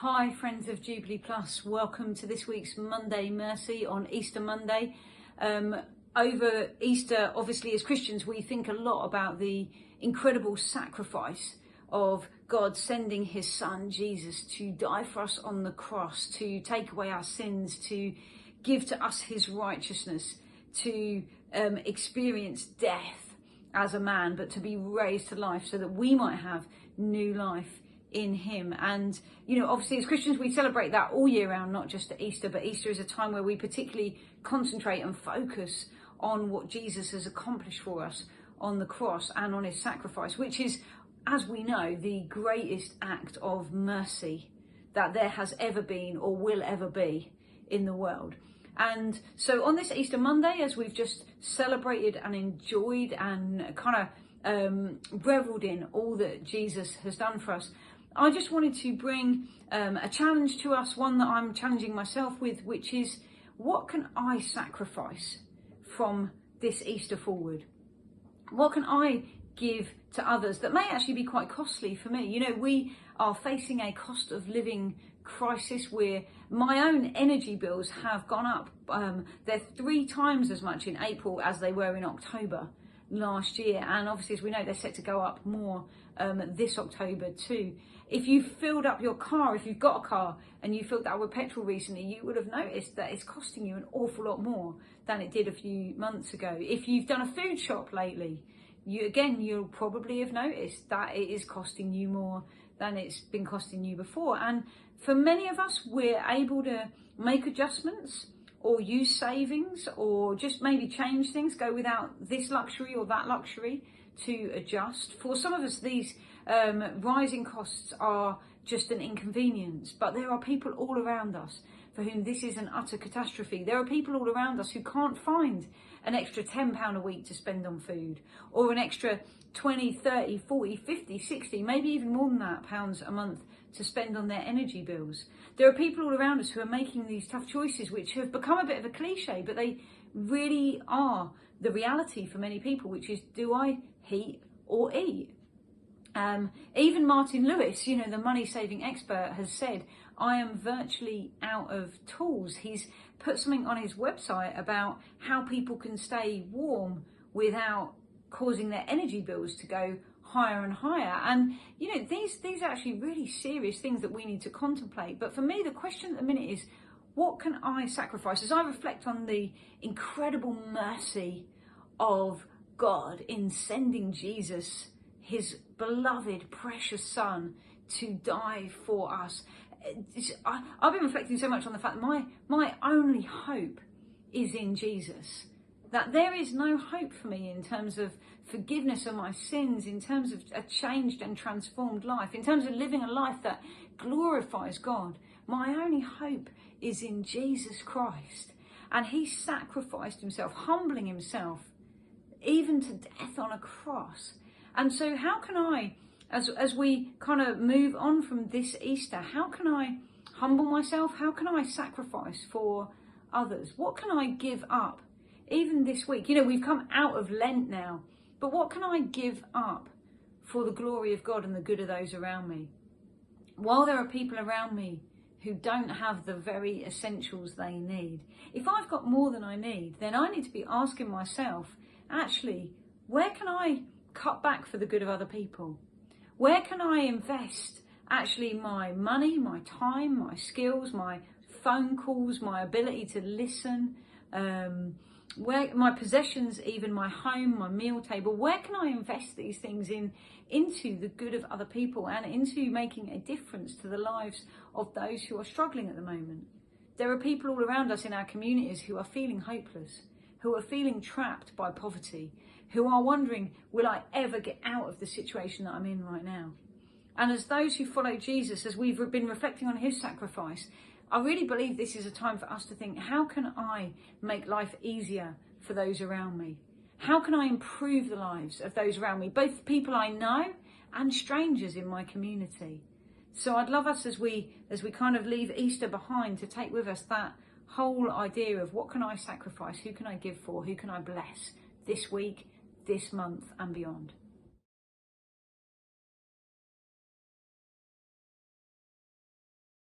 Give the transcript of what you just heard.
Hi friends of Jubilee Plus, welcome to this week's Monday Mercy on Easter Monday. Over Easter, obviously as Christians, we think a lot about the incredible sacrifice of God sending his son Jesus to die for us on the cross, to take away our sins, to give to us his righteousness, to experience death as a man, but to be raised to life so that we might have new life in him. And obviously as Christians we celebrate that all year round, not just at Easter, but Easter is a time where we particularly concentrate and focus on what Jesus has accomplished for us on the cross and on his sacrifice, which is, as we know, the greatest act of mercy that there has ever been or will ever be in the world. And so on this Easter Monday, as we've just celebrated and enjoyed and kind of reveled in all that Jesus has done for us, I just wanted to bring a challenge to us, one that I'm challenging myself with, which is, what can I sacrifice from this Easter forward? What can I give to others that may actually be quite costly for me? We are facing a cost of living crisis where my own energy bills have gone up. They're 3 times as much in April as they were in October last year, and obviously, as we know, they're set to go up more this October too. If you filled up your car, if you've got a car and you filled that with petrol recently, you would have noticed that it's costing you an awful lot more than it did a few months ago. If you've done a food shop lately, you'll probably have noticed that it is costing you more than it's been costing you before. And for many of us, we're able to make adjustments or use savings or just maybe change things, go without this luxury or that luxury to adjust. For some of us, these rising costs are just an inconvenience, but there are people all around us for whom this is an utter catastrophe. There are people all around us who can't find an extra £10 a week to spend on food, or an extra 20, 30, 40, 50, 60, maybe even more than that pounds a month to spend on their energy bills. There are people all around us who are making these tough choices, which have become a bit of a cliche, but they really are the reality for many people, which is, do I heat or eat? Even Martin Lewis, the money-saving expert, has said, I am virtually out of tools. He's put something on his website about how people can stay warm without causing their energy bills to go higher and higher. And, these are actually really serious things that we need to contemplate. But for me, the question at the minute is, what can I sacrifice? As I reflect on the incredible mercy of God in sending Jesus, his beloved, precious son, to die for us. I've been reflecting so much on the fact that my only hope is in Jesus. That there is no hope for me in terms of forgiveness of my sins, in terms of a changed and transformed life, in terms of living a life that glorifies God. My only hope is in Jesus Christ. And he sacrificed himself, humbling himself, even to death on a cross. And so how can I, as we kind of move on from this Easter, how can I humble myself? How can I sacrifice for others? What can I give up? Even this week, we've come out of Lent now, but what can I give up for the glory of God and the good of those around me? While there are people around me who don't have the very essentials they need, if I've got more than I need, then I need to be asking myself, actually, where can I cut back for the good of other people? Where can I invest actually my money, my time, my skills, my phone calls, my ability to listen, where my possessions, even my home, my meal table? Where can I invest these things into the good of other people and into making a difference to the lives of those who are struggling at the moment? There are people all around us in our communities who are feeling hopeless, who are feeling trapped by poverty, who are wondering, will I ever get out of the situation that I'm in right now? And as those who follow Jesus, as we've been reflecting on his sacrifice, I really believe this is a time for us to think, how can I make life easier for those around me? How can I improve the lives of those around me, both people I know and strangers in my community? So I'd love us, as we kind of leave Easter behind, to take with us that whole idea of, what can I sacrifice? Who can I give for? Who can I bless this week, this month and beyond?